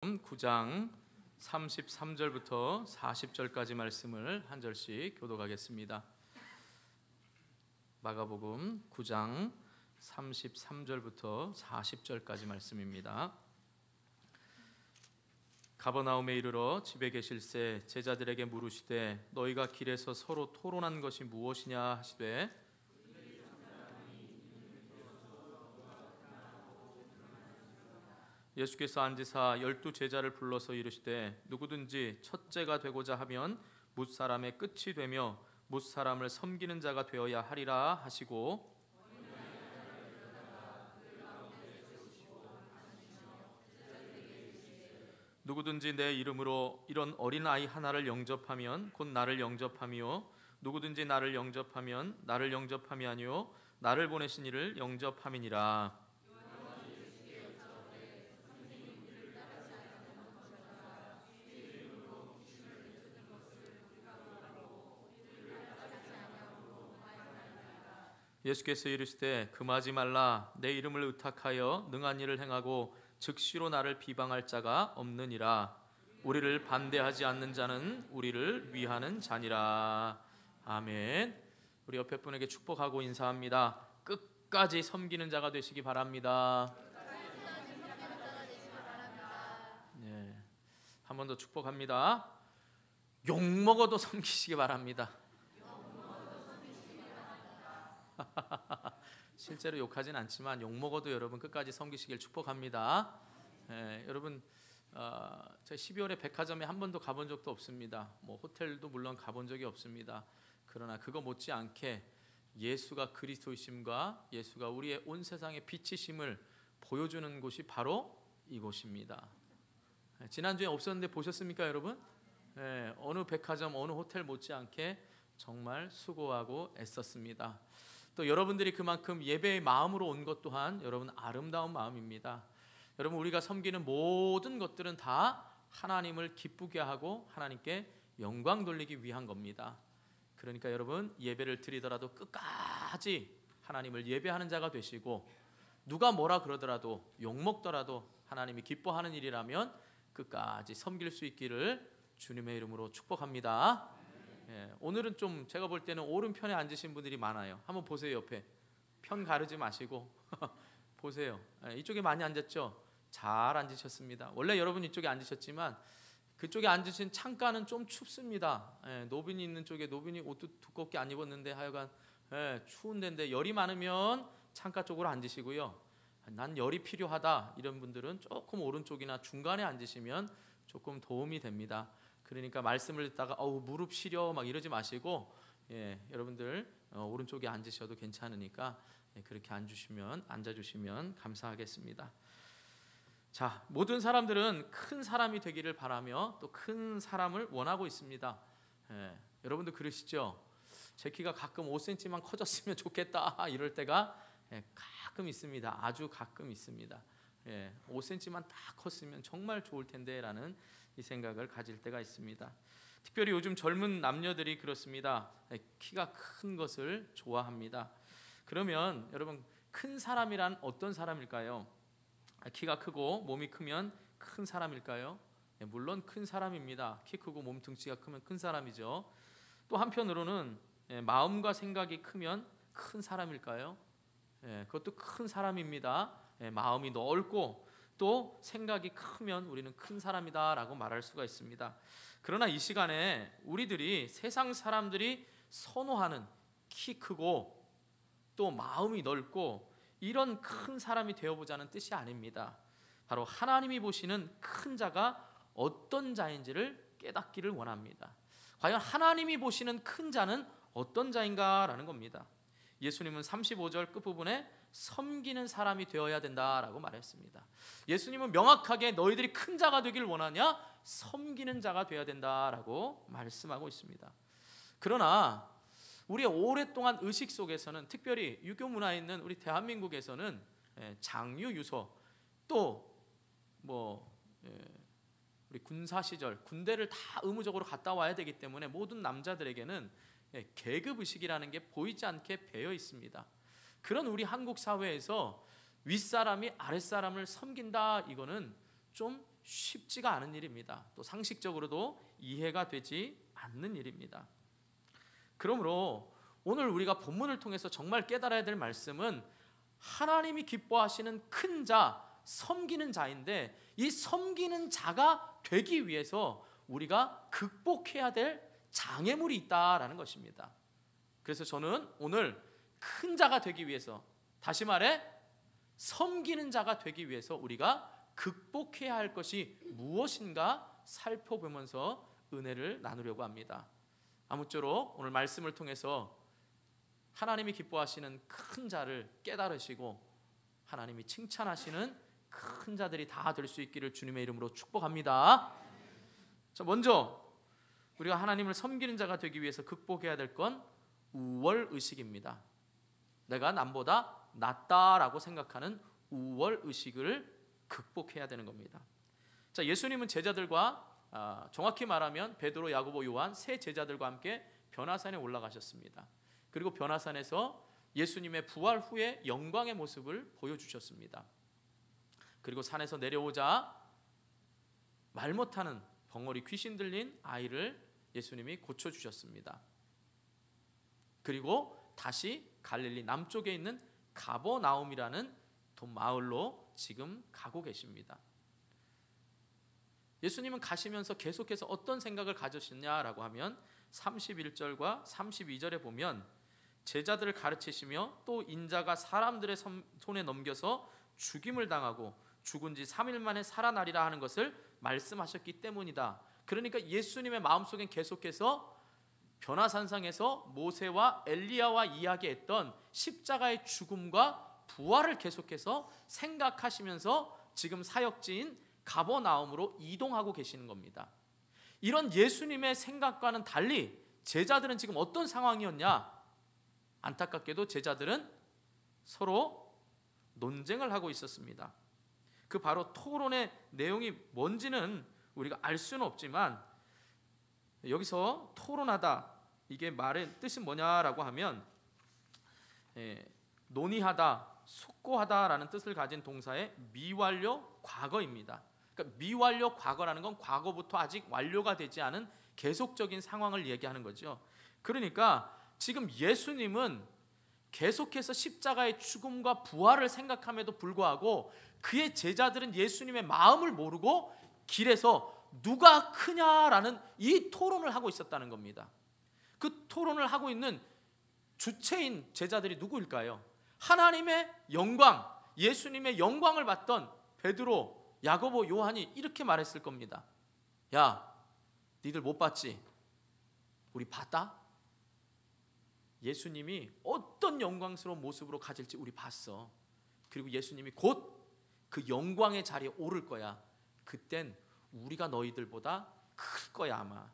9장 33절부터 40절까지 말씀을 한 절씩 교독하겠습니다. 마가복음 9장 33절부터 40절까지 말씀입니다. 가버나움에 이르러 집에 계실새 제자들에게 물으시되 너희가 길에서 서로 토론한 것이 무엇이냐 하시되 예수께서 앉으사 12 제자를 불러서 이르시되 누구든지 첫째가 되고자 하면 뭇사람의 끝이 되며 뭇사람을 섬기는 자가 되어야 하리라 하시고 누구든지 내 이름으로 이런 어린아이 하나를 영접하면 곧 나를 영접하며 누구든지 나를 영접하면 나를 영접함이 아니요 나를 보내신 이를 영접함이니라. 예수께서 이르시되 금하지 말라. 내 이름을 의탁하여 능한 일을 행하고 즉시로 나를 비방할 자가 없느니라. 우리를 반대하지 않는 자는 우리를 위하는 자니라. 아멘. 우리 옆에 분에게 축복하고 인사합니다. 끝까지 섬기는 자가 되시기 바랍니다. 네. 한 번 더 축복합니다. 욕 먹어도 섬기시기 바랍니다. 실제로 욕하진 않지만 욕 먹어도 여러분 끝까지 섬기시길 축복합니다. 여러분 제가 12월에 백화점에 한 번도 가본 적도 없습니다. 뭐 호텔도 물론 가본 적이 없습니다. 그러나 그거 못지않게 예수가 그리스도이심과 예수가 우리의 온 세상의 빛이심을 보여주는 곳이 바로 이곳입니다. 지난주에 없었는데 보셨습니까 여러분? 어느 백화점 어느 호텔 못지않게 정말 수고하고 애썼습니다. 또 여러분들이 그만큼 예배의 마음으로 온 것 또한 여러분 아름다운 마음입니다. 여러분 우리가 섬기는 모든 것들은 다 하나님을 기쁘게 하고 하나님께 영광 돌리기 위한 겁니다. 그러니까 여러분 예배를 드리더라도 끝까지 하나님을 예배하는 자가 되시고 누가 뭐라 그러더라도 욕먹더라도 하나님이 기뻐하는 일이라면 끝까지 섬길 수 있기를 주님의 이름으로 축복합니다. 오늘은 좀 제가 볼 때는 오른편에 앉으신 분들이 많아요. 한번 보세요. 옆에 편 가르지 마시고 보세요. 이쪽에 많이 앉았죠? 잘 앉으셨습니다. 원래 여러분 이쪽에 앉으셨지만 그쪽에 앉으신 창가는 좀 춥습니다. 노빈이 있는 쪽에 노빈이 옷도 두껍게 안 입었는데 하여간 추운 데인데 열이 많으면 창가 쪽으로 앉으시고요. 난 열이 필요하다 이런 분들은 조금 오른쪽이나 중간에 앉으시면 조금 도움이 됩니다. 그러니까 말씀을 듣다가 무릎 시려 막 이러지 마시고 여러분들 오른쪽에 앉으셔도 괜찮으니까 그렇게 앉아주시면 감사하겠습니다. 자, 모든 사람들은 큰 사람이 되기를 바라며 또 큰 사람을 원하고 있습니다. 여러분도 그러시죠? 제 키가 가끔 5cm만 커졌으면 좋겠다 이럴 때가 가끔 있습니다. 아주 가끔 있습니다. 5cm만 딱 컸으면 정말 좋을 텐데 라는 이 생각을 가질 때가 있습니다. 특별히 요즘 젊은 남녀들이 그렇습니다. 키가 큰 것을 좋아합니다. 그러면 여러분 큰 사람이란 어떤 사람일까요? 키가 크고 몸이 크면 큰 사람일까요? 물론 큰 사람입니다. 키 크고 몸뚱치가 크면 큰 사람이죠. 또 한편으로는 마음과 생각이 크면 큰 사람일까요? 그것도 큰 사람입니다. 마음이 넓고 또 생각이 크면 우리는 큰 사람이다라고 말할 수가 있습니다. 그러나 이 시간에 우리들이 세상 사람들이 선호하는 키 크고 또 마음이 넓고 이런 큰 사람이 되어보자는 뜻이 아닙니다. 바로 하나님이 보시는 큰 자가 어떤 자인지를 깨닫기를 원합니다. 과연 하나님이 보시는 큰 자는 어떤 자인가라는 겁니다. 예수님은 35절 끝부분에 섬기는 사람이 되어야 된다라고 말했습니다. 예수님은 명확하게 너희들이 큰 자가 되길 원하냐? 섬기는 자가 되어야 된다라고 말씀하고 있습니다. 그러나 우리의 오랫동안 의식 속에서는 특별히 유교 문화에 있는 우리 대한민국에서는 장유 유서 또 우리 군사 시절 군대를 다 의무적으로 갔다 와야 되기 때문에 모든 남자들에게는 계급 의식이라는 게 보이지 않게 배어 있습니다. 그런 우리 한국 사회에서 윗사람이 아랫사람을 섬긴다 이거는 좀 쉽지가 않은 일입니다. 또 상식적으로도 이해가 되지 않는 일입니다. 그러므로 오늘 우리가 본문을 통해서 정말 깨달아야 될 말씀은 하나님이 기뻐하시는 큰 자, 섬기는 자인데 이 섬기는 자가 되기 위해서 우리가 극복해야 될 장애물이 있다라는 것입니다. 그래서 저는 오늘 큰 자가 되기 위해서, 다시 말해 섬기는 자가 되기 위해서 우리가 극복해야 할 것이 무엇인가 살펴보면서 은혜를 나누려고 합니다. 아무쪼록 오늘 말씀을 통해서 하나님이 기뻐하시는 큰 자를 깨달으시고 하나님이 칭찬하시는 큰 자들이 다 될 수 있기를 주님의 이름으로 축복합니다. 자, 먼저 우리가 하나님을 섬기는 자가 되기 위해서 극복해야 될 건 우월의식입니다. 내가 남보다 낫다라고 생각하는 우월의식을 극복해야 되는 겁니다. 자, 예수님은 제자들과 정확히 말하면 베드로, 야고보, 요한 세 제자들과 함께 변화산에 올라가셨습니다. 그리고 변화산에서 예수님의 부활 후의 영광의 모습을 보여주셨습니다. 그리고 산에서 내려오자 말 못하는 벙어리 귀신 들린 아이를 예수님이 고쳐주셨습니다. 그리고 다시 갈릴리 남쪽에 있는 가버나움이라는 마을로 지금 가고 계십니다. 예수님은 가시면서 계속해서 어떤 생각을 가지셨냐라고 하면 31절과 32절에 보면 제자들을 가르치시며 또 인자가 사람들의 손에 넘겨서 죽임을 당하고 죽은 지 3일 만에 살아나리라 하는 것을 말씀하셨기 때문이다. 그러니까 예수님의 마음속엔 계속해서 변화산상에서 모세와 엘리야와 이야기했던 십자가의 죽음과 부활을 계속해서 생각하시면서 지금 사역지인 가버나움으로 이동하고 계시는 겁니다. 이런 예수님의 생각과는 달리 제자들은 지금 어떤 상황이었냐? 안타깝게도 제자들은 서로 논쟁을 하고 있었습니다. 그 바로 토론의 내용이 뭔지는 우리가 알 수는 없지만 여기서 토론하다, 이게 말의 뜻이 뭐냐라고 하면 논의하다, 숙고하다라는 뜻을 가진 동사의 미완료 과거입니다. 그러니까 미완료 과거라는 건 과거부터 아직 완료가 되지 않은 계속적인 상황을 얘기하는 거죠. 그러니까 지금 예수님은 계속해서 십자가의 죽음과 부활을 생각함에도 불구하고 그의 제자들은 예수님의 마음을 모르고 길에서 누가 크냐라는 이 토론을 하고 있었다는 겁니다. 그 토론을 하고 있는 주체인 제자들이 누구일까요? 하나님의 영광, 예수님의 영광을 봤던 베드로, 야고보, 요한이 이렇게 말했을 겁니다. 야, 니들 못 봤지? 우리 봤다? 예수님이 어떤 영광스러운 모습으로 가질지 우리 봤어. 그리고 예수님이 곧 그 영광의 자리에 오를 거야. 그땐 우리가 너희들보다 클 거야 아마.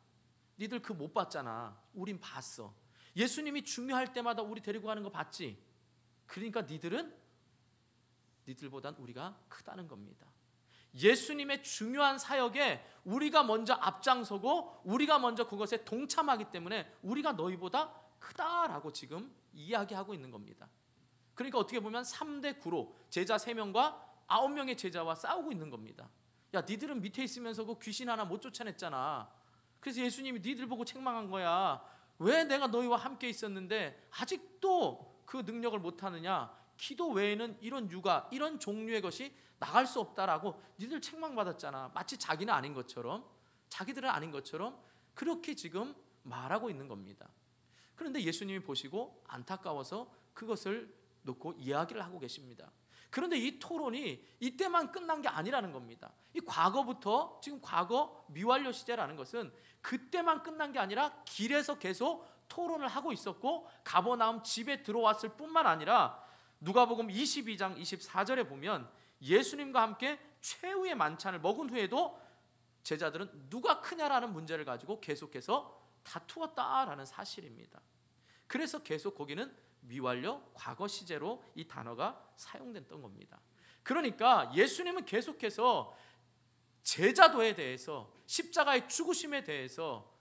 니들 그 못 봤잖아. 우린 봤어. 예수님이 중요할 때마다 우리 데리고 가는 거 봤지? 그러니까 니들보단 우리가 크다는 겁니다. 예수님의 중요한 사역에 우리가 먼저 앞장서고 우리가 먼저 그것에 동참하기 때문에 우리가 너희보다 크다라고 지금 이야기하고 있는 겁니다. 그러니까 어떻게 보면 3대 9로 제자 3명과 9명의 제자와 싸우고 있는 겁니다. 야, 니들은 밑에 있으면서 그 귀신 하나 못 쫓아냈잖아. 그래서 예수님이 니들 보고 책망한 거야. 왜 내가 너희와 함께 있었는데 아직도 그 능력을 못하느냐? 기도 외에는 이런 육아, 이런 종류의 것이 나갈 수 없다라고 니들 책망받았잖아. 마치 자기는 아닌 것처럼, 자기들은 아닌 것처럼 그렇게 지금 말하고 있는 겁니다. 그런데 예수님이 보시고 안타까워서 그것을 놓고 이야기를 하고 계십니다. 그런데 이 토론이 이때만 끝난 게 아니라는 겁니다. 이 과거부터 지금 과거 미완료 시제라는 것은 그때만 끝난 게 아니라 길에서 계속 토론을 하고 있었고 가버나움 집에 들어왔을 뿐만 아니라 누가복음 22장 24절에 보면 예수님과 함께 최후의 만찬을 먹은 후에도 제자들은 누가 크냐라는 문제를 가지고 계속해서 다투었다라는 사실입니다. 그래서 계속 거기는 미완료 과거 시제로 이 단어가 사용됐던 겁니다. 그러니까 예수님은 계속해서 제자도에 대해서 십자가의 죽으심에 대해서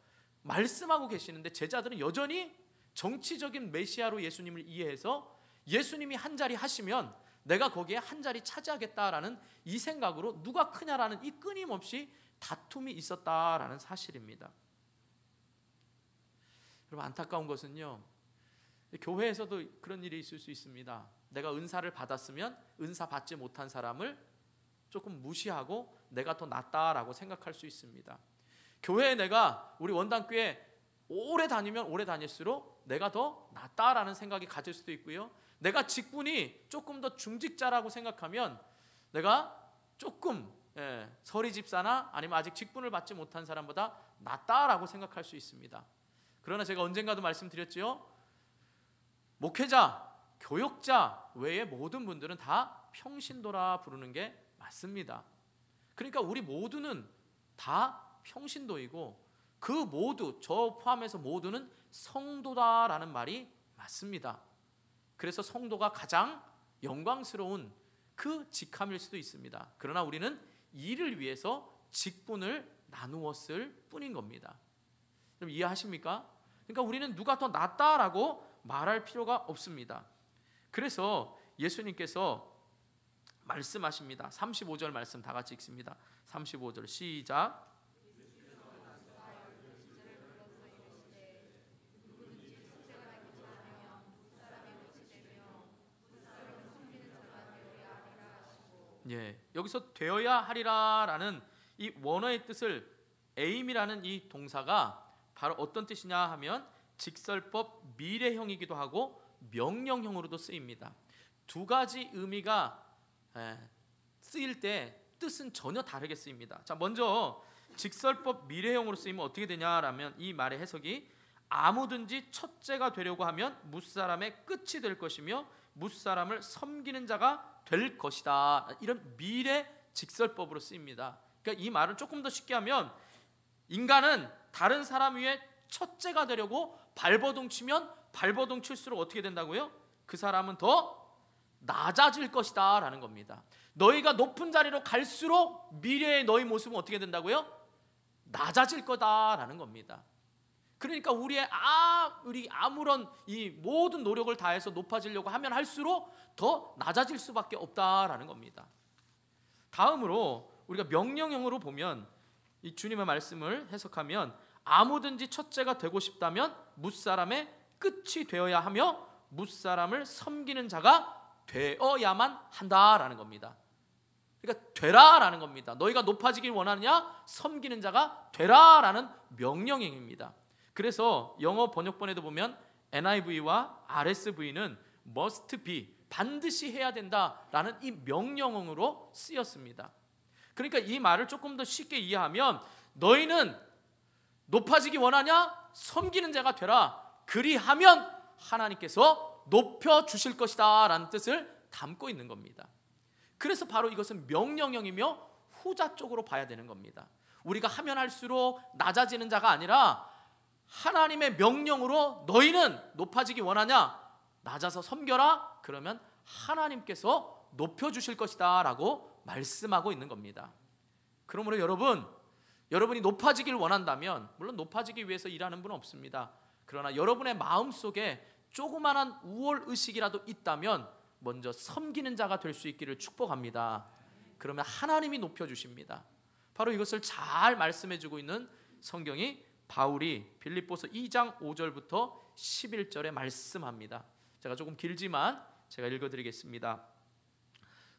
말씀하고 계시는데 제자들은 여전히 정치적인 메시아로 예수님을 이해해서 예수님이 한 자리 하시면 내가 거기에 한 자리 차지하겠다라는 이 생각으로 누가 크냐라는 이 끊임없이 다툼이 있었다라는 사실입니다. 여러분, 안타까운 것은요, 교회에서도 그런 일이 있을 수 있습니다. 내가 은사를 받았으면 은사 받지 못한 사람을 조금 무시하고 내가 더 낫다라고 생각할 수 있습니다. 교회에 내가 우리 원당교회 오래 다니면 오래 다닐수록 내가 더 낫다라는 생각이 가질 수도 있고요. 내가 직분이 조금 더 중직자라고 생각하면 내가 조금 서리 집사나 아니면 아직 직분을 받지 못한 사람보다 낫다라고 생각할 수 있습니다. 그러나 제가 언젠가도 말씀드렸지요. 목회자, 교역자 외의 모든 분들은 다 평신도라 부르는 게 맞습니다. 그러니까 우리 모두는 다 평신도이고 그 모두, 저 포함해서 모두는 성도다라는 말이 맞습니다. 그래서 성도가 가장 영광스러운 그 직함일 수도 있습니다. 그러나 우리는 이를 위해서 직분을 나누었을 뿐인 겁니다. 여러분, 이해하십니까? 그러니까 우리는 누가 더 낫다라고 말할 필요가 없습니다. 그래서 예수님께서 말씀하십니다. 35절 말씀 다 같이 읽습니다. 35절 시작. 예, 여기서 되어야 하리라라는 이 원어의 뜻을 aim이라는 이 동사가 바로 어떤 뜻이냐 하면 직설법 미래형이기도 하고 명령형으로도 쓰입니다. 두 가지 의미가 쓰일 때 뜻은 전혀 다르게 쓰입니다. 자, 먼저 직설법 미래형으로 쓰이면 어떻게 되냐라면 이 말의 해석이 아무든지 첫째가 되려고 하면 무사람의 끝이 될 것이며 무사람을 섬기는 자가 될 것이다. 이런 미래 직설법으로 쓰입니다. 그러니까 이 말을 조금 더 쉽게 하면 인간은 다른 사람 위에 첫째가 되려고 발버둥 치면 발버둥 칠수록 어떻게 된다고요? 그 사람은 더 낮아질 것이다 라는 겁니다. 너희가 높은 자리로 갈수록 미래의 너희 모습은 어떻게 된다고요? 낮아질 거다라는 겁니다. 그러니까 우리 아무런 이 모든 노력을 다해서 높아지려고 하면 할수록 더 낮아질 수밖에 없다라는 겁니다. 다음으로 우리가 명령형으로 보면 이 주님의 말씀을 해석하면 아무든지 첫째가 되고 싶다면 뭇사람의 끝이 되어야 하며 뭇사람을 섬기는 자가 되어야만 한다라는 겁니다. 그러니까 되라라는 겁니다. 너희가 높아지길 원하느냐? 섬기는 자가 되라라는 명령형입니다. 그래서 영어 번역본에도 보면 NIV와 RSV는 must be, 반드시 해야 된다라는 이 명령형으로 쓰였습니다. 그러니까 이 말을 조금 더 쉽게 이해하면 너희는 높아지기 원하냐? 섬기는 자가 되라. 그리하면 하나님께서 높여주실 것이다 라는 뜻을 담고 있는 겁니다. 그래서 바로 이것은 명령형이며 후자 쪽으로 봐야 되는 겁니다. 우리가 하면 할수록 낮아지는 자가 아니라 하나님의 명령으로 너희는 높아지기 원하냐? 낮아서 섬겨라. 그러면 하나님께서 높여주실 것이다 라고 말씀하고 있는 겁니다. 그러므로 여러분이 높아지길 원한다면, 물론 높아지기 위해서 일하는 분은 없습니다. 그러나 여러분의 마음속에 조그마한 우월의식이라도 있다면 먼저 섬기는 자가 될 수 있기를 축복합니다. 그러면 하나님이 높여주십니다. 바로 이것을 잘 말씀해주고 있는 성경이 바울이 빌립보서 2장 5절부터 11절에 말씀합니다. 제가 조금 길지만 제가 읽어드리겠습니다.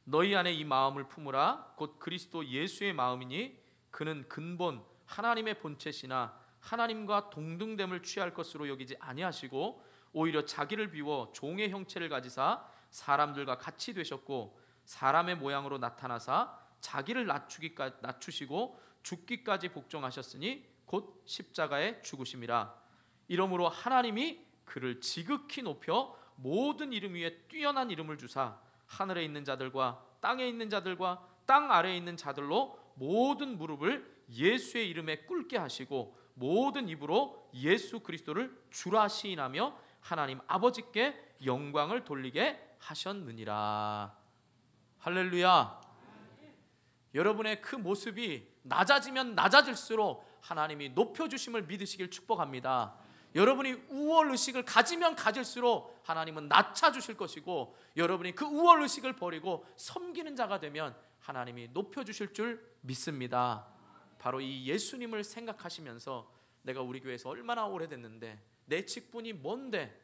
너희 안에 이 마음을 품으라. 곧 그리스도 예수의 마음이니 그는 근본 하나님의 본체시나 하나님과 동등됨을 취할 것으로 여기지 아니하시고 오히려 자기를 비워 종의 형체를 가지사 사람들과 같이 되셨고 사람의 모양으로 나타나사 자기를 낮추시고 죽기까지 복종하셨으니 곧 십자가에 죽으심이라. 이러므로 하나님이 그를 지극히 높여 모든 이름 위에 뛰어난 이름을 주사 하늘에 있는 자들과 땅에 있는 자들과 땅 아래에 있는 자들로 모든 무릎을 예수의 이름에 꿇게 하시고 모든 입으로 예수 그리스도를 주라 시인하며 하나님 아버지께 영광을 돌리게 하셨느니라. 할렐루야. 여러분의 그 모습이 낮아지면 낮아질수록 하나님이 높여주심을 믿으시길 축복합니다. 여러분이 우월의식을 가지면 가질수록 하나님은 낮춰주실 것이고, 여러분이 그 우월의식을 버리고 섬기는 자가 되면 하나님이 높여주실 줄 믿습니다. 바로 이 예수님을 생각하시면서 내가 우리 교회에서 얼마나 오래됐는데, 내 직분이 뭔데,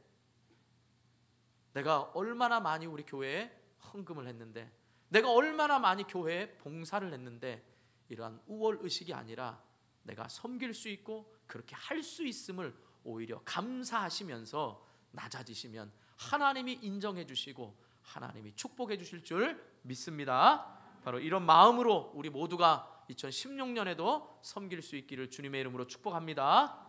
내가 얼마나 많이 우리 교회에 헌금을 했는데, 내가 얼마나 많이 교회에 봉사를 했는데, 이러한 우월의식이 아니라 내가 섬길 수 있고 그렇게 할 수 있음을 오히려 감사하시면서 낮아지시면 하나님이 인정해 주시고 하나님이 축복해 주실 줄 믿습니다. 바로 이런 마음으로 우리 모두가 2016년에도 섬길 수 있기를 주님의 이름으로 축복합니다.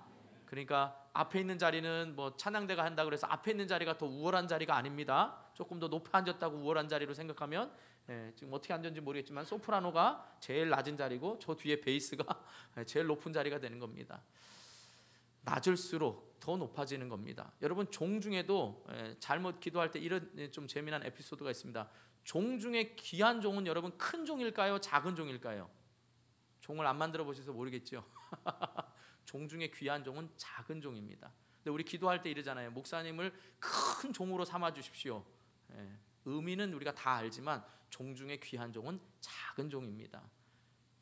그러니까 앞에 있는 자리는 뭐 찬양대가 한다고 해서 앞에 있는 자리가 더 우월한 자리가 아닙니다. 조금 더 높이 앉았다고 우월한 자리로 생각하면, 지금 어떻게 앉았는지 모르겠지만 소프라노가 제일 낮은 자리고 저 뒤에 베이스가 제일 높은 자리가 되는 겁니다. 낮을수록 더 높아지는 겁니다. 여러분, 종 중에도 잘못 기도할 때 이런 좀 재미난 에피소드가 있습니다. 종 중에 귀한 종은 여러분 큰 종일까요? 작은 종일까요? 종을 안 만들어 보셔서 모르겠죠. 종 중에 귀한 종은 작은 종입니다. 근데 우리 기도할 때 이러잖아요. 목사님을 큰 종으로 삼아 주십시오. 의미는 우리가 다 알지만 종 중에 귀한 종은 작은 종입니다.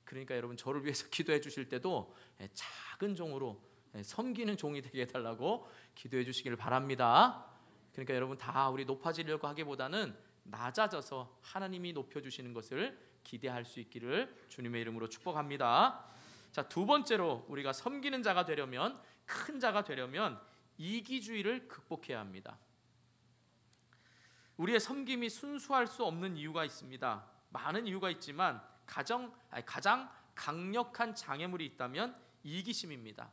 그러니까 여러분, 저를 위해서 기도해 주실 때도 작은 종으로 섬기는 종이 되게 해달라고 기도해 주시기를 바랍니다. 그러니까 여러분, 다 우리 높아지려고 하기보다는 낮아져서 하나님이 높여주시는 것을 기대할 수 있기를 주님의 이름으로 축복합니다. 자, 두 번째로 우리가 섬기는 자가 되려면, 큰 자가 되려면 이기주의를 극복해야 합니다. 우리의 섬김이 순수할 수 없는 이유가 있습니다. 많은 이유가 있지만 가장 강력한 장애물이 있다면 이기심입니다.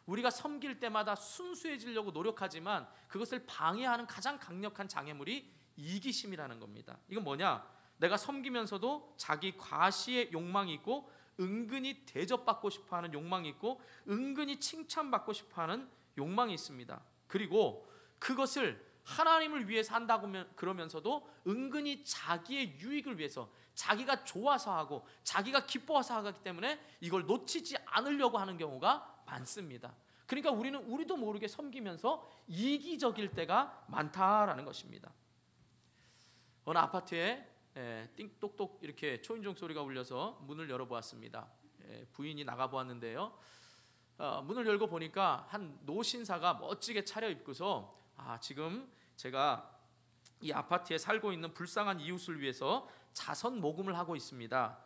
우리가 섬길 때마다 순수해지려고 노력하지만 그것을 방해하는 가장 강력한 장애물이 이기심이라는 겁니다. 이건 뭐냐? 내가 섬기면서도 자기 과시의 욕망이 있고, 은근히 대접받고 싶어하는 욕망이 있고, 은근히 칭찬받고 싶어하는 욕망이 있습니다. 그리고 그것을 하나님을 위해서 한다고 그러면서도 은근히 자기의 유익을 위해서, 자기가 좋아서 하고 자기가 기뻐서 하기 때문에 이걸 놓치지 않으려고 하는 경우가 많습니다. 그러니까 우리도 모르게 섬기면서 이기적일 때가 많다라는 것입니다. 어느 아파트에 띵똑똑 이렇게 초인종 소리가 울려서 문을 열어보았습니다. 부인이 나가보았는데요, 문을 열고 보니까 한 노신사가 멋지게 차려입고서 지금 제가 이 아파트에 살고 있는 불쌍한 이웃을 위해서 자선 모금을 하고 있습니다.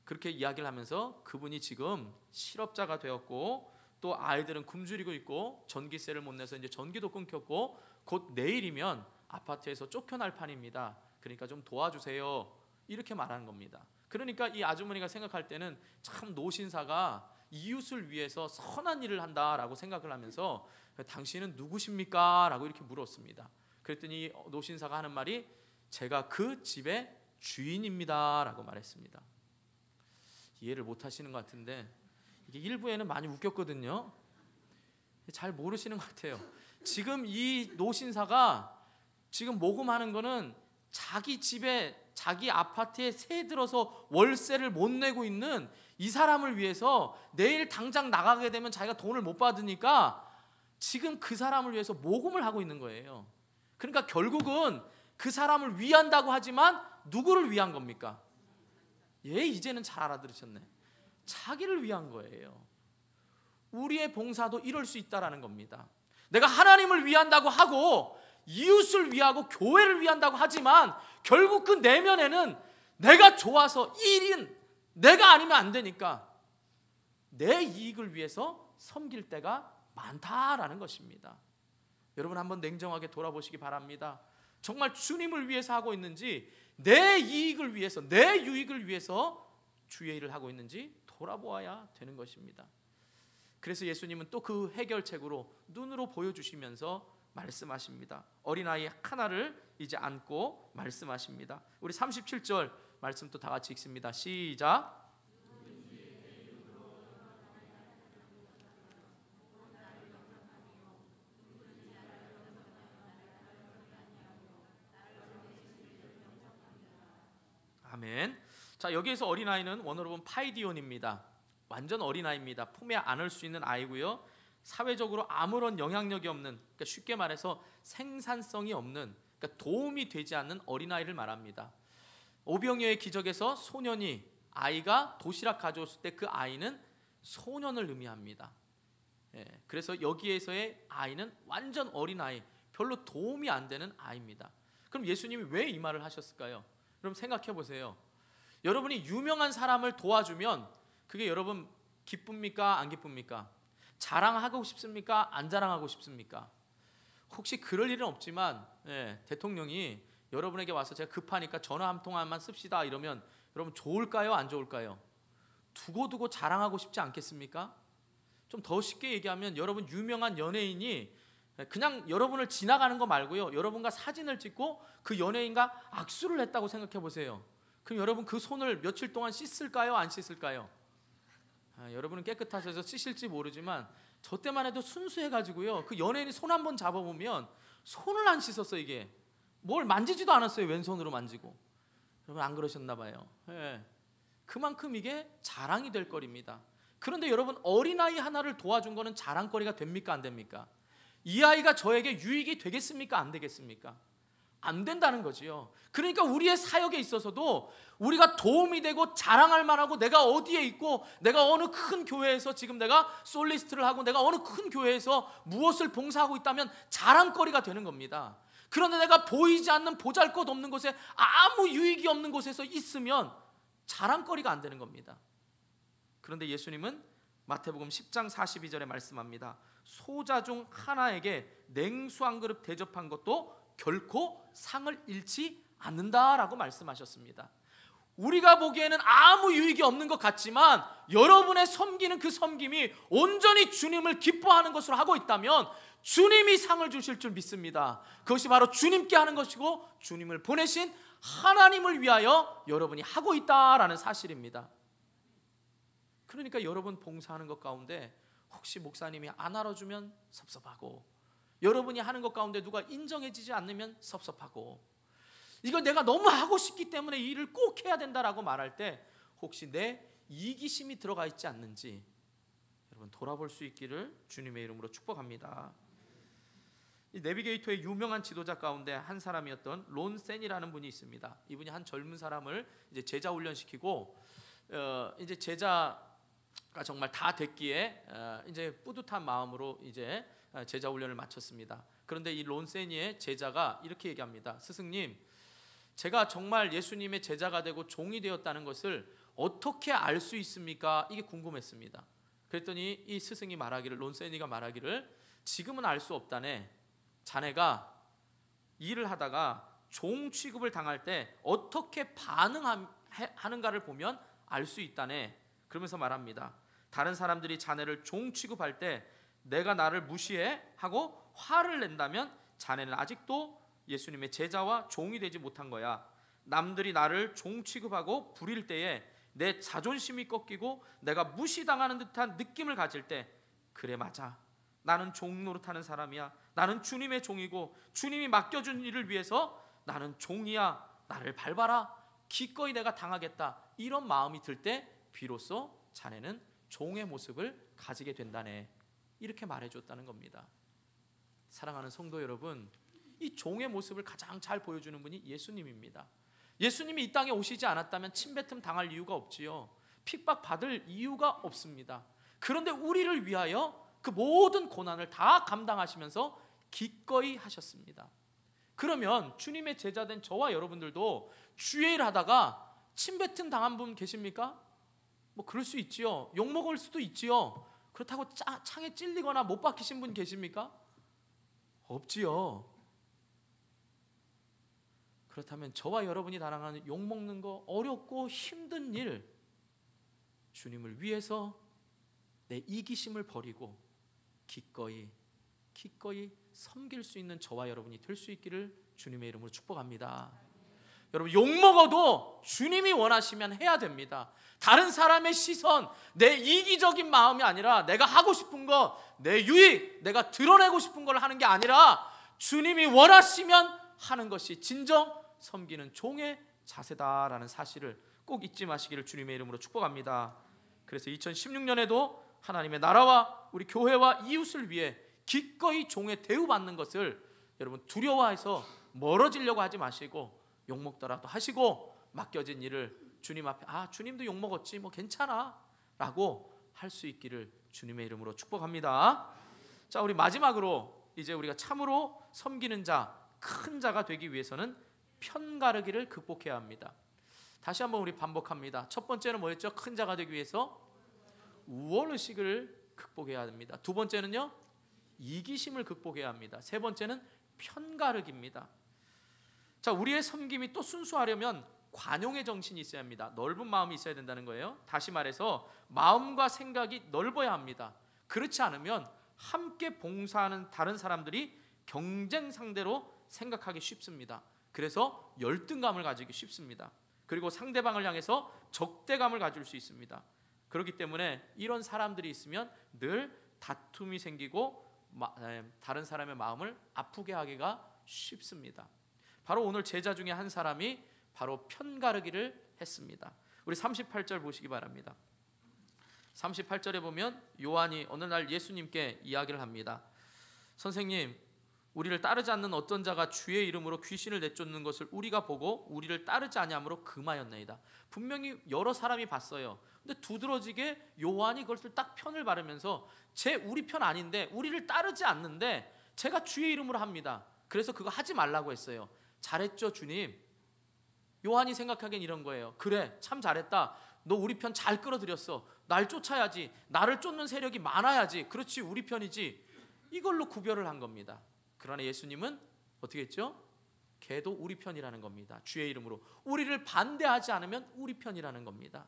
그렇게 이야기를 하면서 그분이 지금 실업자가 되었고, 또 아이들은 굶주리고 있고, 전기세를 못 내서 이제 전기도 끊겼고, 곧 내일이면 아파트에서 쫓겨날 판입니다. 그러니까 좀 도와주세요, 이렇게 말하는 겁니다. 그러니까 이 아주머니가 생각할 때는 참 노신사가 이웃을 위해서 선한 일을 한다라고 생각을 하면서, 당신은 누구십니까? 라고 이렇게 물었습니다. 그랬더니 노신사가 하는 말이, 제가 그 집의 주인입니다 라고 말했습니다. 이해를 못 하시는 것 같은데, 이게 일부에는 많이 웃겼거든요. 잘 모르시는 것 같아요. 지금 이 노신사가 지금 모금하는 거는 자기 집에, 자기 아파트에 새 들어서 월세를 못 내고 있는 이 사람을 위해서, 내일 당장 나가게 되면 자기가 돈을 못 받으니까 지금 그 사람을 위해서 모금을 하고 있는 거예요. 그러니까 결국은 그 사람을 위한다고 하지만 누구를 위한 겁니까? 이제는 잘 알아들으셨네. 자기를 위한 거예요. 우리의 봉사도 이럴 수 있다라는 겁니다. 내가 하나님을 위한다고 하고 이웃을 위하고 교회를 위한다고 하지만 결국 그 내면에는 내가 좋아서 1인 내가 아니면 안 되니까 내 이익을 위해서 섬길 때가 많다라는 것입니다. 여러분, 한번 냉정하게 돌아보시기 바랍니다. 정말 주님을 위해서 하고 있는지, 내 이익을 위해서, 내 유익을 위해서 주의 일을 하고 있는지 돌아보아야 되는 것입니다. 그래서 예수님은 또 그 해결책으로 눈으로 보여주시면서 말씀하십니다. 어린아이 하나를 이제 안고 말씀하십니다. 우리 37절 말씀 또 다 같이 읽습니다. 시작. 아멘. 자, 여기에서 어린아이는 원어로 보면 파이디온입니다. 완전 어린아이입니다. 품에 안을 수 있는 아이고요. 사회적으로 아무런 영향력이 없는, 그러니까 쉽게 말해서 생산성이 없는, 그러니까 도움이 되지 않는 어린아이를 말합니다. 오병이어의 기적에서 아이가 도시락 가져왔을 때 그 아이는 소년을 의미합니다. 그래서 여기에서의 아이는 완전 어린아이, 별로 도움이 안 되는 아이입니다. 그럼 예수님이 왜 이 말을 하셨을까요? 여러분 생각해 보세요. 여러분이 유명한 사람을 도와주면 그게 여러분 기쁩니까? 안 기쁩니까? 자랑하고 싶습니까? 안 자랑하고 싶습니까? 혹시 그럴 일은 없지만 대통령이 여러분에게 와서 제가 급하니까 전화 한 통화만 씁시다 이러면 여러분 좋을까요? 안 좋을까요? 두고두고 자랑하고 싶지 않겠습니까? 좀 더 쉽게 얘기하면 여러분 유명한 연예인이 그냥 여러분을 지나가는 거 말고요, 여러분과 사진을 찍고 그 연예인과 악수를 했다고 생각해 보세요. 그럼 여러분 그 손을 며칠 동안 씻을까요? 안 씻을까요? 여러분은 깨끗하셔서 씻을지 모르지만 저 때만 해도 순수해가지고요, 그 연예인이 손 한번 잡아보면 손을 안 씻었어요. 이게 뭘 만지지도 않았어요. 왼손으로 만지고. 여러분 안 그러셨나 봐요. 그만큼 이게 자랑이 될 거리입니다. 그런데 여러분 어린아이 하나를 도와준 거는 자랑거리가 됩니까? 안 됩니까? 이 아이가 저에게 유익이 되겠습니까? 안 되겠습니까? 안 된다는 거지요. 그러니까 우리의 사역에 있어서도 우리가 도움이 되고 자랑할 만하고, 내가 어디에 있고 내가 어느 큰 교회에서 지금 내가 솔리스트를 하고 내가 어느 큰 교회에서 무엇을 봉사하고 있다면 자랑거리가 되는 겁니다. 그런데 내가 보이지 않는 보잘것없는 곳에, 아무 유익이 없는 곳에서 있으면 자랑거리가 안 되는 겁니다. 그런데 예수님은 마태복음 10장 42절에 말씀합니다. 소자 중 하나에게 냉수 한 그릇 대접한 것도 결코 상을 잃지 않는다라고 말씀하셨습니다. 우리가 보기에는 아무 유익이 없는 것 같지만 여러분의 섬기는 그 섬김이 온전히 주님을 기뻐하는 것으로 하고 있다면 주님이 상을 주실 줄 믿습니다. 그것이 바로 주님께 하는 것이고 주님을 보내신 하나님을 위하여 여러분이 하고 있다라는 사실입니다. 그러니까 여러분 봉사하는 것 가운데 혹시 목사님이 안 알아주면 섭섭하고, 여러분이 하는 것 가운데 누가 인정해지지 않으면 섭섭하고, 이걸 내가 너무 하고 싶기 때문에 이 일을 꼭 해야 된다라고 말할 때 혹시 내 이기심이 들어가 있지 않는지 여러분 돌아볼 수 있기를 주님의 이름으로 축복합니다. 이 내비게이터의 유명한 지도자 가운데 한 사람이었던 론 센이라는 분이 있습니다. 이분이 한 젊은 사람을 이제 제자 훈련시키고 이제 제자가 정말 다 됐기에 이제 뿌듯한 마음으로 이제 제자 훈련을 마쳤습니다. 그런데 이 론 센이의 제자가 이렇게 얘기합니다. 스승님, 제가 정말 예수님의 제자가 되고 종이 되었다는 것을 어떻게 알 수 있습니까? 이게 궁금했습니다. 그랬더니 이 스승이 말하기를, 론 센이가 말하기를, 지금은 알 수 없다네. 자네가 일을 하다가 종 취급을 당할 때 어떻게 반응하는가를 보면 알 수 있다네. 그러면서 말합니다. 다른 사람들이 자네를 종 취급할 때 내가 나를 무시해 하고 화를 낸다면 자네는 아직도 예수님의 제자와 종이 되지 못한 거야. 남들이 나를 종 취급하고 부릴 때에 내 자존심이 꺾이고 내가 무시당하는 듯한 느낌을 가질 때, 그래 맞아, 나는 종 노릇하는 사람이야. 나는 주님의 종이고 주님이 맡겨준 일을 위해서 나는 종이야. 나를 밟아라. 기꺼이 내가 당하겠다. 이런 마음이 들 때 비로소 자네는 종의 모습을 가지게 된다네. 이렇게 말해줬다는 겁니다. 사랑하는 성도 여러분, 이 종의 모습을 가장 잘 보여주는 분이 예수님입니다. 예수님이 이 땅에 오시지 않았다면 침뱉음 당할 이유가 없지요. 핍박받을 이유가 없습니다. 그런데 우리를 위하여 그 모든 고난을 다 감당하시면서 기꺼이 하셨습니다. 그러면 주님의 제자된 저와 여러분들도 주의 일 하다가 침뱉음 당한 분 계십니까? 뭐 그럴 수 있지요. 욕먹을 수도 있지요. 그렇다고 창에 찔리거나 못 박히신 분 계십니까? 없지요. 그렇다면 저와 여러분이 당하는 욕먹는 거, 어렵고 힘든 일, 주님을 위해서 내 이기심을 버리고 기꺼이 섬길 수 있는 저와 여러분이 될 수 있기를 주님의 이름으로 축복합니다. 여러분, 욕먹어도 주님이 원하시면 해야 됩니다. 다른 사람의 시선, 내 이기적인 마음이 아니라 내가 하고 싶은 거, 내 유익, 내가 드러내고 싶은 걸 하는 게 아니라 주님이 원하시면 하는 것이 진정 섬기는 종의 자세다라는 사실을 꼭 잊지 마시기를 주님의 이름으로 축복합니다. 그래서 2016년에도 하나님의 나라와 우리 교회와 이웃을 위해 기꺼이 종의 대우받는 것을 여러분 두려워해서 멀어지려고 하지 마시고 욕먹더라도 하시고 맡겨진 일을 주님 앞에 주님도 욕먹었지 뭐 괜찮아 라고 할 수 있기를 주님의 이름으로 축복합니다. 자, 우리 마지막으로 이제 우리가 참으로 섬기는 자, 큰 자가 되기 위해서는 편가르기를 극복해야 합니다. 다시 한번 우리 반복합니다. 첫 번째는 뭐였죠? 큰 자가 되기 위해서 우월의식을 극복해야 합니다. 두 번째는요, 이기심을 극복해야 합니다. 세 번째는 편가르기입니다. 자, 우리의 섬김이 또 순수하려면 관용의 정신이 있어야 합니다. 넓은 마음이 있어야 된다는 거예요. 다시 말해서 마음과 생각이 넓어야 합니다. 그렇지 않으면 함께 봉사하는 다른 사람들이 경쟁 상대로 생각하기 쉽습니다. 그래서 열등감을 가지기 쉽습니다. 그리고 상대방을 향해서 적대감을 가질 수 있습니다. 그렇기 때문에 이런 사람들이 있으면 늘 다툼이 생기고 다른 사람의 마음을 아프게 하기가 쉽습니다. 바로 오늘 제자 중에 한 사람이 바로 편가르기를 했습니다. 우리 38절 보시기 바랍니다. 38절에 보면 요한이 어느 날 예수님께 이야기를 합니다. 선생님, 우리를 따르지 않는 어떤 자가 주의 이름으로 귀신을 내쫓는 것을 우리가 보고 우리를 따르지 아니함으로 금하였나이다. 분명히 여러 사람이 봤어요. 근데 두드러지게 요한이 그것을 딱 편을 바르면서 우리 편 아닌데 우리를 따르지 않는데 제가 주의 이름으로 합니다. 그래서 그거 하지 말라고 했어요. 잘했죠 주님. 요한이 생각하기엔 이런 거예요. 그래, 참 잘했다. 너 우리 편 잘 끌어들였어. 날 쫓아야지. 나를 쫓는 세력이 많아야지. 그렇지, 우리 편이지. 이걸로 구별을 한 겁니다. 그러나 예수님은 어떻게 했죠? 걔도 우리 편이라는 겁니다. 주의 이름으로 우리를 반대하지 않으면 우리 편이라는 겁니다.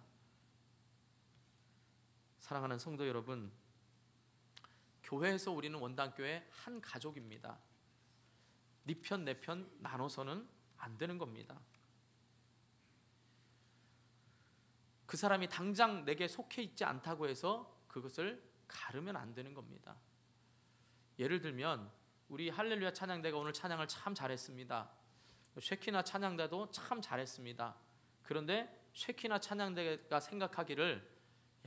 사랑하는 성도 여러분, 교회에서 우리는 원당교회 한 가족입니다. 네 편 내 편 나눠서는 안 되는 겁니다. 그 사람이 당장 내게 속해 있지 않다고 해서 그것을 가르면 안 되는 겁니다. 예를 들면 우리 할렐루야 찬양대가 오늘 찬양을 참 잘했습니다. 쉐키나 찬양대도 참 잘했습니다. 그런데 쉐키나 찬양대가 생각하기를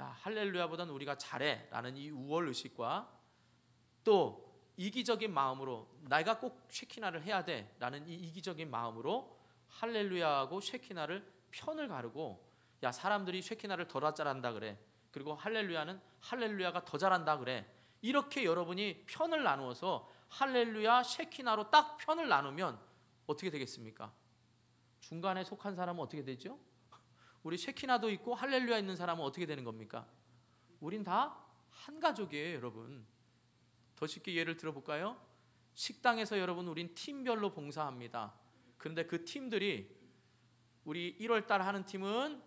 야, 할렐루야보다는 우리가 잘해 라는 이 우월의식과 또 이기적인 마음으로 내가 꼭 쉐키나를 해야 돼 라는 이 이기적인 마음으로 할렐루야하고 쉐키나를 편을 가르고 야, 사람들이 쉐키나를 더 잘한다 그래. 그리고 할렐루야는 할렐루야가 더 잘한다 그래. 이렇게 여러분이 편을 나누어서 할렐루야, 쉐키나로 딱 편을 나누면 어떻게 되겠습니까? 중간에 속한 사람은 어떻게 되죠? 우리 쉐키나도 있고 할렐루야 있는 사람은 어떻게 되는 겁니까? 우린 다 한 가족이에요, 여러분. 더 쉽게 예를 들어볼까요? 식당에서 여러분 우린 팀별로 봉사합니다. 그런데 그 팀들이 우리 1월달 하는 팀은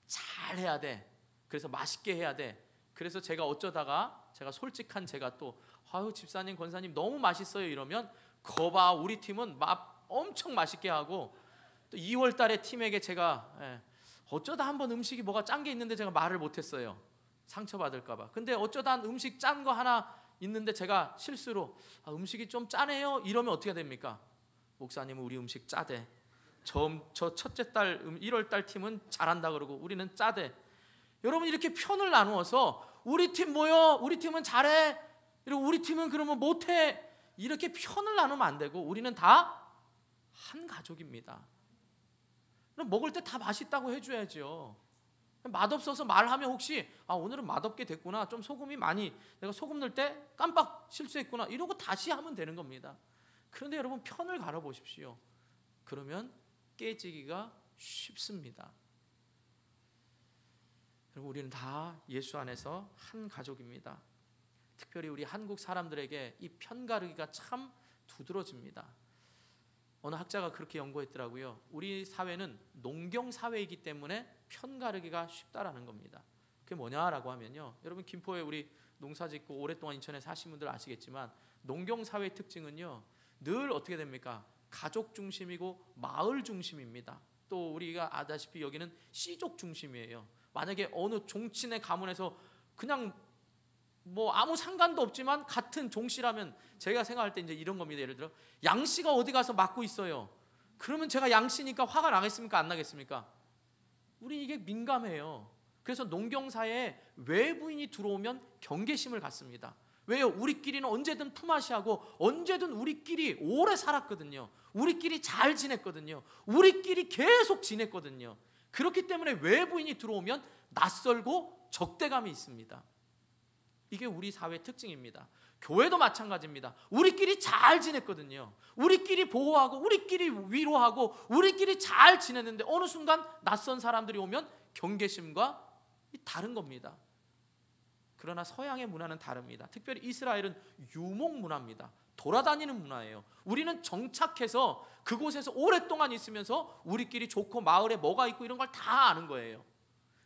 잘 해야 돼. 그래서 맛있게 해야 돼. 그래서 제가 어쩌다가 제가 솔직한 제가 또 아유 집사님 권사님 너무 맛있어요 이러면 거봐 우리 팀은 엄청 맛있게 하고 또 2월달에 팀에게 제가 어쩌다 한번 음식이 뭐가 짠 게 있는데 제가 말을 못했어요. 상처받을까 봐. 근데 어쩌다 한 음식 짠 거 하나 있는데 제가 실수로 음식이 좀 짜네요 이러면 어떻게 됩니까? 목사님은 우리 음식 짜대. 저 첫째 달 1월달 팀은 잘한다 그러고 우리는 짜대. 여러분 이렇게 편을 나누어서 우리 팀 모여 우리 팀은 잘해 이러고 우리 팀은 그러면 못해 이렇게 편을 나누면 안 되고 우리는 다 한 가족입니다. 그럼 먹을 때 다 맛있다고 해줘야죠. 맛없어서 말하면 혹시 오늘은 맛없게 됐구나 좀 소금이 많이 내가 소금 넣을 때 깜빡 실수했구나 이러고 다시 하면 되는 겁니다. 그런데 여러분 편을 갈아보십시오. 그러면 깨지기가 쉽습니다. 여러분 우리는 다 예수 안에서 한 가족입니다. 특별히 우리 한국 사람들에게 이 편가르기가 참 두드러집니다. 어느 학자가 그렇게 연구했더라고요. 우리 사회는 농경 사회이기 때문에 편가르기가 쉽다라는 겁니다. 그게 뭐냐라고 하면요. 여러분 김포에 우리 농사 짓고 오랫동안 인천에 사신 분들 아시겠지만 농경 사회의 특징은요. 늘 어떻게 됩니까? 가족 중심이고 마을 중심입니다. 또 우리가 아다시피 여기는 씨족 중심이에요. 만약에 어느 종친의 가문에서 그냥 뭐 아무 상관도 없지만 같은 종씨라면 제가 생각할 때 이제 이런 겁니다. 예를 들어 양씨가 어디 가서 맡고 있어요. 그러면 제가 양씨니까 화가 나겠습니까? 안 나겠습니까? 우리 이게 민감해요. 그래서 농경사에 외부인이 들어오면 경계심을 갖습니다. 왜요? 우리끼리는 언제든 품앗이하고 언제든 우리끼리 오래 살았거든요. 우리끼리 잘 지냈거든요. 우리끼리 계속 지냈거든요. 그렇기 때문에 외부인이 들어오면 낯설고 적대감이 있습니다. 이게 우리 사회의 특징입니다. 교회도 마찬가지입니다. 우리끼리 잘 지냈거든요. 우리끼리 보호하고 우리끼리 위로하고 우리끼리 잘 지냈는데 어느 순간 낯선 사람들이 오면 경계심과 다른 겁니다. 그러나 서양의 문화는 다릅니다. 특별히 이스라엘은 유목 문화입니다. 돌아다니는 문화예요. 우리는 정착해서 그곳에서 오랫동안 있으면서 우리끼리 좋고 마을에 뭐가 있고 이런 걸 다 아는 거예요.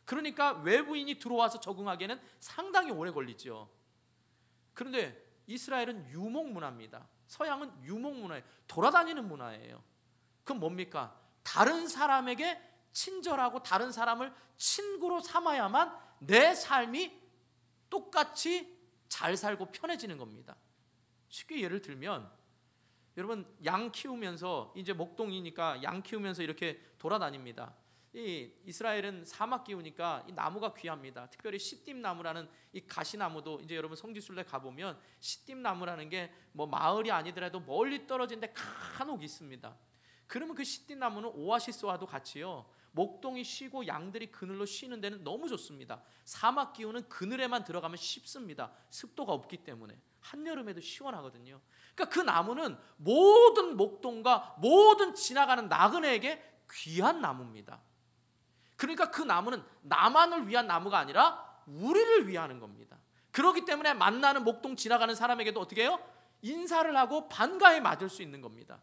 그러니까 외부인이 들어와서 적응하기에는 상당히 오래 걸리죠. 그런데 이스라엘은 유목 문화입니다. 서양은 유목 문화예요. 돌아다니는 문화예요. 그럼 뭡니까? 다른 사람에게 친절하고 다른 사람을 친구로 삼아야만 내 삶이 똑같이 잘 살고 편해지는 겁니다. 쉽게 예를 들면 여러분 양 키우면서 이제 목동이니까 양 키우면서 이렇게 돌아다닙니다. 이 이스라엘은 사막 기후니까 이 나무가 귀합니다. 특별히 시띠나무라는 이 가시나무도 이제 여러분 성지순례 가보면 시띠나무라는 게 뭐 마을이 아니더라도 멀리 떨어진 데 간혹 있습니다. 그러면 그 시띠나무는 오아시스와도 같이요, 목동이 쉬고 양들이 그늘로 쉬는 데는 너무 좋습니다. 사막 기후는 그늘에만 들어가면 쉽습니다. 습도가 없기 때문에 한여름에도 시원하거든요. 그러니까 그 나무는 모든 목동과 모든 지나가는 나그네에게 귀한 나무입니다. 그러니까 그 나무는 나만을 위한 나무가 아니라 우리를 위하는 겁니다. 그렇기 때문에 만나는 목동 지나가는 사람에게도 어떻게 해요? 인사를 하고 반가에 맞을 수 있는 겁니다.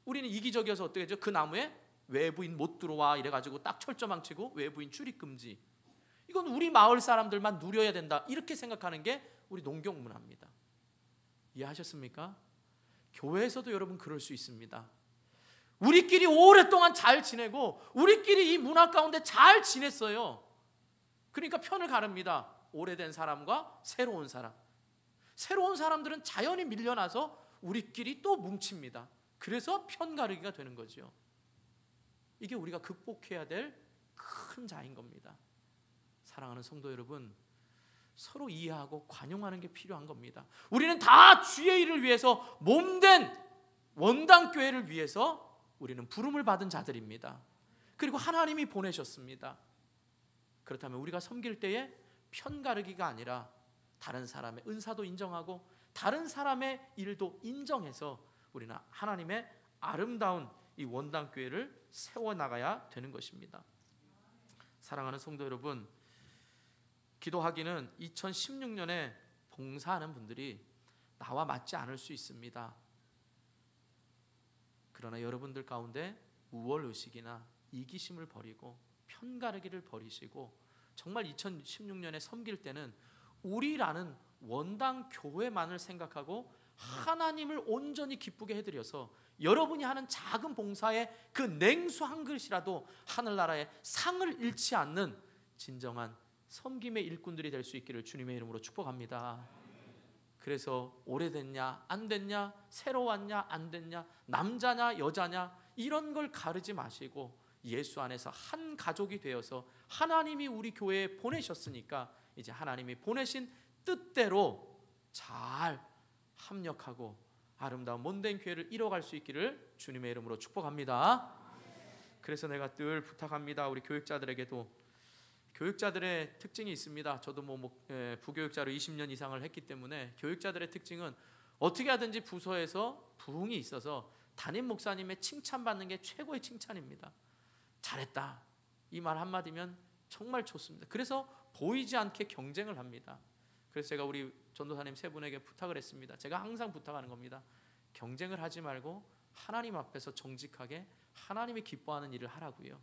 우리는 이기적이어서 어떻게 하죠? 그 나무에 외부인 못 들어와 이래가지고 딱 철조망 치고 외부인 출입 금지. 이건 우리 마을 사람들만 누려야 된다 이렇게 생각하는 게 우리 농경 문화입니다. 이해하셨습니까? 교회에서도 여러분 그럴 수 있습니다. 우리끼리 오랫동안 잘 지내고 우리끼리 이 문화 가운데 잘 지냈어요. 그러니까 편을 가릅니다. 오래된 사람과 새로운 사람. 새로운 사람들은 자연히 밀려나서 우리끼리 또 뭉칩니다. 그래서 편 가르기가 되는 거죠. 이게 우리가 극복해야 될 큰 자인 겁니다. 사랑하는 성도 여러분, 서로 이해하고 관용하는 게 필요한 겁니다. 우리는 다 주의 일을 위해서 몸된 원당교회를 위해서 우리는 부름을 받은 자들입니다. 그리고 하나님이 보내셨습니다. 그렇다면 우리가 섬길 때에 편가르기가 아니라 다른 사람의 은사도 인정하고 다른 사람의 일도 인정해서 우리는 하나님의 아름다운 이 원당교회를 세워나가야 되는 것입니다. 사랑하는 성도 여러분, 기도하기는 2016년에 봉사하는 분들이 나와 맞지 않을 수 있습니다. 그러나 여러분들 가운데 우월의식이나 이기심을 버리고 편가르기를 버리시고 정말 2016년에 섬길 때는 우리라는 원당 교회만을 생각하고 하나님을 온전히 기쁘게 해드려서 여러분이 하는 작은 봉사에 그 냉수 한 그릇이라도 하늘나라에 상을 잃지 않는 진정한 섬김의 일꾼들이 될 수 있기를 주님의 이름으로 축복합니다. 그래서 오래됐냐 안 됐냐, 새로 왔냐 안 됐냐, 남자냐 여자냐 이런 걸 가르지 마시고 예수 안에서 한 가족이 되어서 하나님이 우리 교회에 보내셨으니까 이제 하나님이 보내신 뜻대로 잘 합력하고 아름다운 몸된 교회를 이뤄갈 수 있기를 주님의 이름으로 축복합니다. 그래서 내가 늘 부탁합니다. 우리 교육자들에게도 교육자들의 특징이 있습니다. 저도 부교육자로 20년 이상을 했기 때문에 교육자들의 특징은 어떻게 하든지 부서에서 부흥이 있어서 담임 목사님의 칭찬받는 게 최고의 칭찬입니다. 잘했다 이 말 한마디면 정말 좋습니다. 그래서 보이지 않게 경쟁을 합니다. 그래서 제가 우리 전도사님 세 분에게 부탁을 했습니다. 제가 항상 부탁하는 겁니다. 경쟁을 하지 말고 하나님 앞에서 정직하게 하나님이 기뻐하는 일을 하라고요.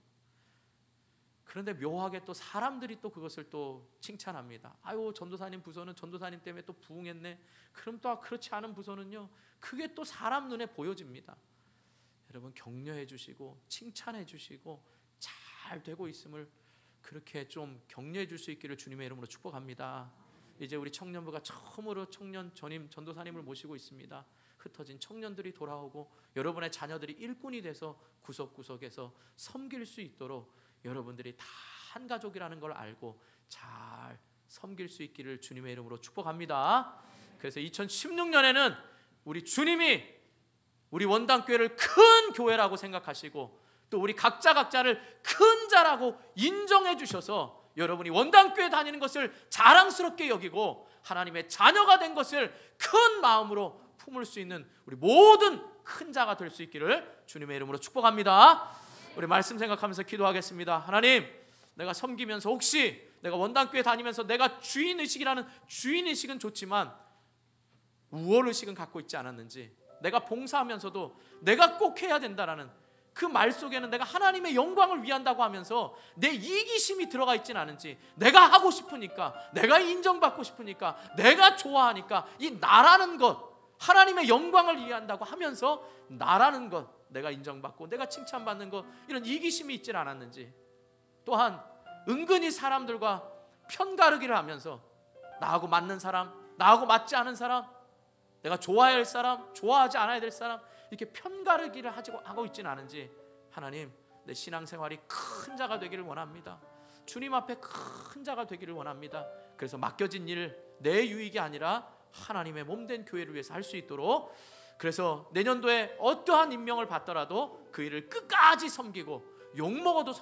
그런데 묘하게 또 사람들이 또 그것을 또 칭찬합니다. 아유, 전도사님 부서는 전도사님 때문에 또 부흥했네. 그럼 또 그렇지 않은 부서는요, 그게 또 사람 눈에 보여집니다. 여러분 격려해 주시고 칭찬해 주시고 잘 되고 있음을 그렇게 좀 격려해 줄 수 있기를 주님의 이름으로 축복합니다. 이제 우리 청년부가 처음으로 청년 전임 전도사님을 모시고 있습니다. 흩어진 청년들이 돌아오고 여러분의 자녀들이 일꾼이 돼서 구석구석에서 섬길 수 있도록 여러분들이 다 한 가족이라는 걸 알고 잘 섬길 수 있기를 주님의 이름으로 축복합니다. 그래서 2016년에는 우리 주님이 우리 원당교회를 큰 교회라고 생각하시고 또 우리 각자를 큰 자라고 인정해 주셔서 여러분이 원당교회 다니는 것을 자랑스럽게 여기고 하나님의 자녀가 된 것을 큰 마음으로 품을 수 있는 우리 모든 큰 자가 될 수 있기를 주님의 이름으로 축복합니다. 우리 말씀 생각하면서 기도하겠습니다. 하나님, 내가 섬기면서 혹시 내가 원당교회 다니면서 내가 주인의식이라는 주인의식은 좋지만 우월의식은 갖고 있지 않았는지, 내가 봉사하면서도 내가 꼭 해야 된다라는 그 말 속에는 내가 하나님의 영광을 위한다고 하면서 내 이기심이 들어가 있지는 않은지, 내가 하고 싶으니까, 내가 인정받고 싶으니까, 내가 좋아하니까 이 나라는 것, 하나님의 영광을 위한다고 하면서 나라는 것, 내가 인정받고 내가 칭찬받는 것, 이런 이기심이 있지 않았는지, 또한 은근히 사람들과 편가르기를 하면서 나하고 맞는 사람, 나하고 맞지 않은 사람, 내가 좋아해야 할 사람, 좋아하지 않아야 될 사람, 이렇게 편가르기를 하고 있지는 않은지, 하나님, 내 신앙생활이 큰 자가 되기를 원합니다. 주님 앞에 큰 자가 되기를 원합니다. 그래서 맡겨진 일 내 유익이 아니라 하나님의 몸된 교회를 위해서 할 수 있도록, 그래서 내년도에 어떠한 임명을 받더라도 그 일을 끝까지 섬기고 욕먹어도